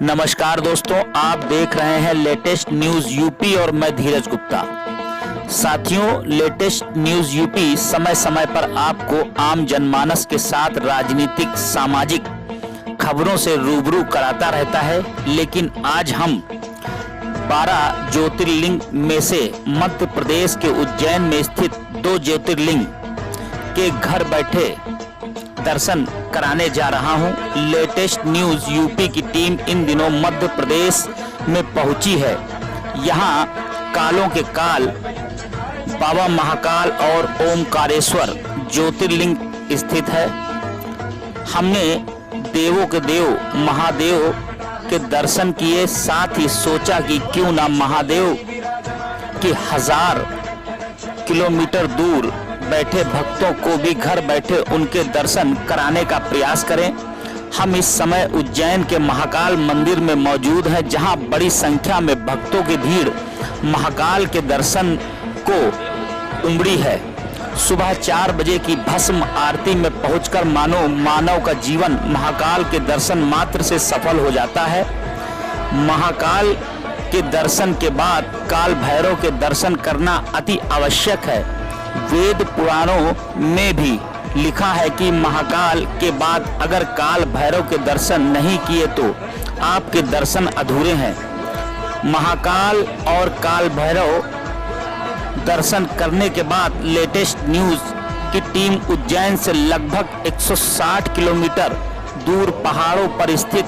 नमस्कार दोस्तों, आप देख रहे हैं लेटेस्ट न्यूज यूपी और मैं धीरज गुप्ता। साथियों, लेटेस्ट न्यूज यूपी समय समय पर आपको आम जनमानस के साथ राजनीतिक सामाजिक खबरों से रूबरू कराता रहता है। लेकिन आज हम 12 ज्योतिर्लिंग में से मध्य प्रदेश के उज्जैन में स्थित 2 ज्योतिर्लिंग के घर बैठे दर्शन कराने जा रहा हूं। लेटेस्ट न्यूज यूपी की टीम इन दिनों मध्य प्रदेश में पहुंची है। यहां कालों के काल बाबा महाकाल और ओमकारेश्वर ज्योतिर्लिंग स्थित है। हमने देवों के देव महादेव के दर्शन किए, साथ ही सोचा कि क्यों ना महादेव के 1000 किलोमीटर दूर बैठे भक्तों को भी घर बैठे उनके दर्शन कराने का प्रयास करें। हम इस समय उज्जैन के महाकाल मंदिर में मौजूद हैं, जहां बड़ी संख्या में भक्तों की भीड़ महाकाल के दर्शन को उमड़ी है। सुबह 4 बजे की भस्म आरती में पहुंचकर मानव का जीवन महाकाल के दर्शन मात्र से सफल हो जाता है। महाकाल के दर्शन के बाद काल भैरव के दर्शन करना अति आवश्यक है। वेद पुराणों में भी लिखा है कि महाकाल के बाद अगर काल भैरव के दर्शन नहीं किए तो आपके दर्शन अधूरे हैं। महाकाल और काल भैरव दर्शन करने के बाद लेटेस्ट न्यूज की टीम उज्जैन से लगभग 160 किलोमीटर दूर पहाड़ों पर स्थित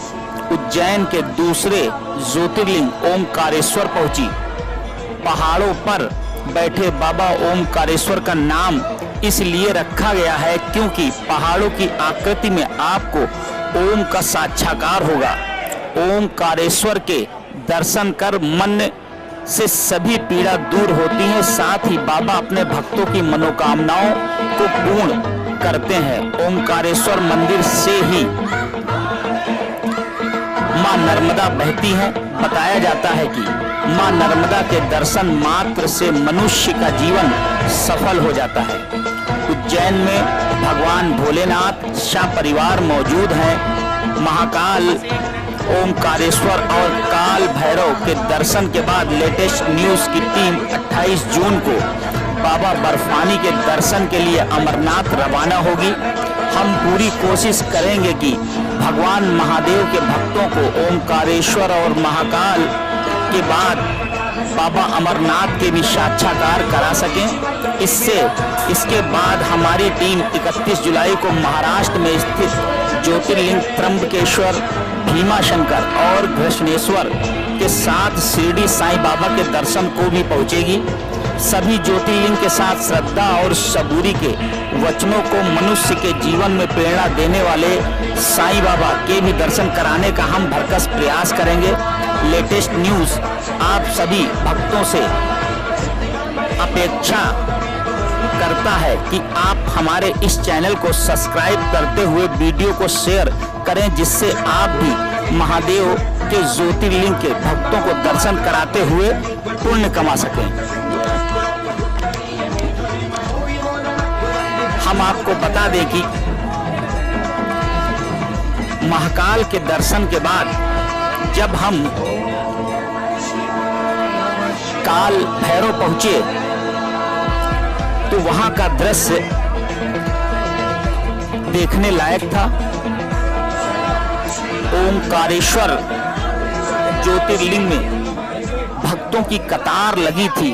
उज्जैन के दूसरे ज्योतिर्लिंग ओमकारेश्वर पहुंची। पहाड़ों पर बैठे बाबा ओमकारेश्वर का नाम इसलिए रखा गया है क्योंकि पहाड़ों की आकृति में आपको ओम का साक्षात्कार होगा। ओमकारेश्वर के दर्शन कर मन से सभी पीड़ा दूर होती है। साथ ही बाबा अपने भक्तों की मनोकामनाओं को पूर्ण करते हैं। ओमकारेश्वर मंदिर से ही मां नर्मदा बहती हैं। बताया जाता है कि मां नर्मदा के दर्शन मात्र से मनुष्य का जीवन सफल हो जाता है। उज्जैन में भगवान भोलेनाथ शाह परिवार मौजूद हैं। महाकाल ओमकारेश्वर और काल भैरव के दर्शन के बाद लेटेस्ट न्यूज की टीम 28 जून को बाबा बर्फानी के दर्शन के लिए अमरनाथ रवाना होगी। हम पूरी कोशिश करेंगे कि भगवान महादेव के भक्तों को ओमकारेश्वर और महाकाल के बाद बाबा अमरनाथ के भी साक्षात्कार करा सकें। इसके बाद हमारी टीम 31 जुलाई को महाराष्ट्र में स्थित ज्योतिर्लिंग त्र्यंबकेश्वर, भीमाशंकर और घृष्णेश्वर के साथ शिरडी साईं बाबा के दर्शन को भी पहुंचेगी। सभी ज्योतिर्लिंग के साथ श्रद्धा और सबूरी के वचनों को मनुष्य के जीवन में प्रेरणा देने वाले साईं बाबा के भी दर्शन कराने का हम भरसक प्रयास करेंगे। लेटेस्ट न्यूज आप सभी भक्तों से अपेक्षा करता है कि आप हमारे इस चैनल को सब्सक्राइब करते हुए वीडियो को शेयर करें, जिससे आप भी महादेव के ज्योतिर्लिंग के भक्तों को दर्शन कराते हुए पुण्य कमा सकें। हम आपको बता दें कि महाकाल के दर्शन के बाद जब हम काल भैरव पहुंचे तो वहां का दृश्य देखने लायक था। ओमकारेश्वर ज्योतिर्लिंग में भक्तों की कतार लगी थी।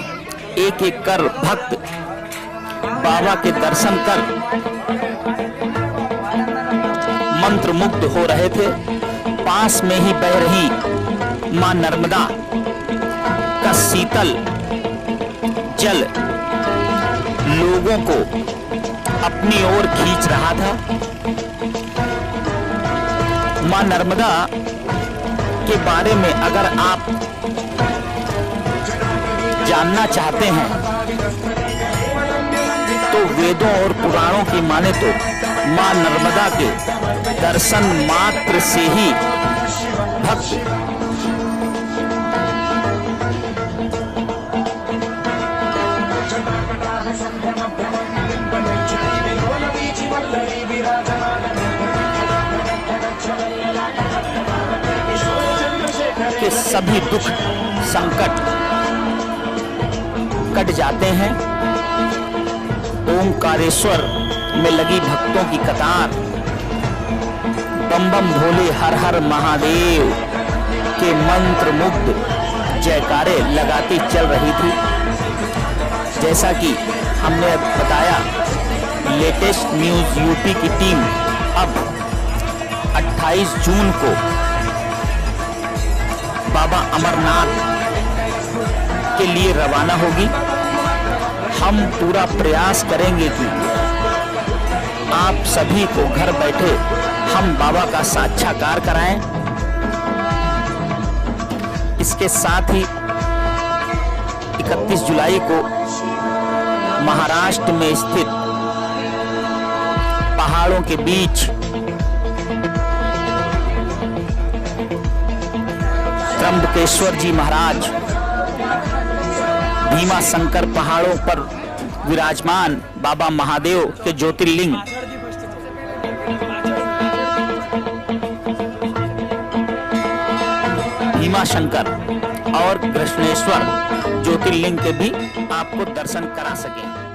एक एक कर भक्त बाबा के दर्शन कर मंत्रमुग्ध हो रहे थे। पास में ही बह रही मां नर्मदा का शीतल जल लोगों को अपनी ओर खींच रहा था। मां नर्मदा के बारे में अगर आप जानना चाहते हैं तो वेदों और पुराणों की माने तो मां नर्मदा के दर्शन मात्र से ही भक्त विराजमान उनके सभी दुख संकट कट जाते हैं। ओंकारेश्वर में लगी भक्तों की कतार बम बम भोले हर हर महादेव के मंत्र मुग्ध जयकारे लगाती चल रही थी। जैसा कि हमने बताया, लेटेस्ट न्यूज यूपी की टीम अब 28 जून को बाबा अमरनाथ के लिए रवाना होगी। हम पूरा प्रयास करेंगे कि आप सभी को घर बैठे हम बाबा का साक्षात्कार कराएं। इसके साथ ही 31 जुलाई को महाराष्ट्र में स्थित पहाड़ों के बीच त्र्यंबकेश्वर जी महाराज भीमा शंकर पहाड़ों पर विराजमान बाबा महादेव के ज्योतिर्लिंग भीमा शंकर और कृष्णेश्वर ज्योतिर्लिंग के भी आपको दर्शन करा सकें।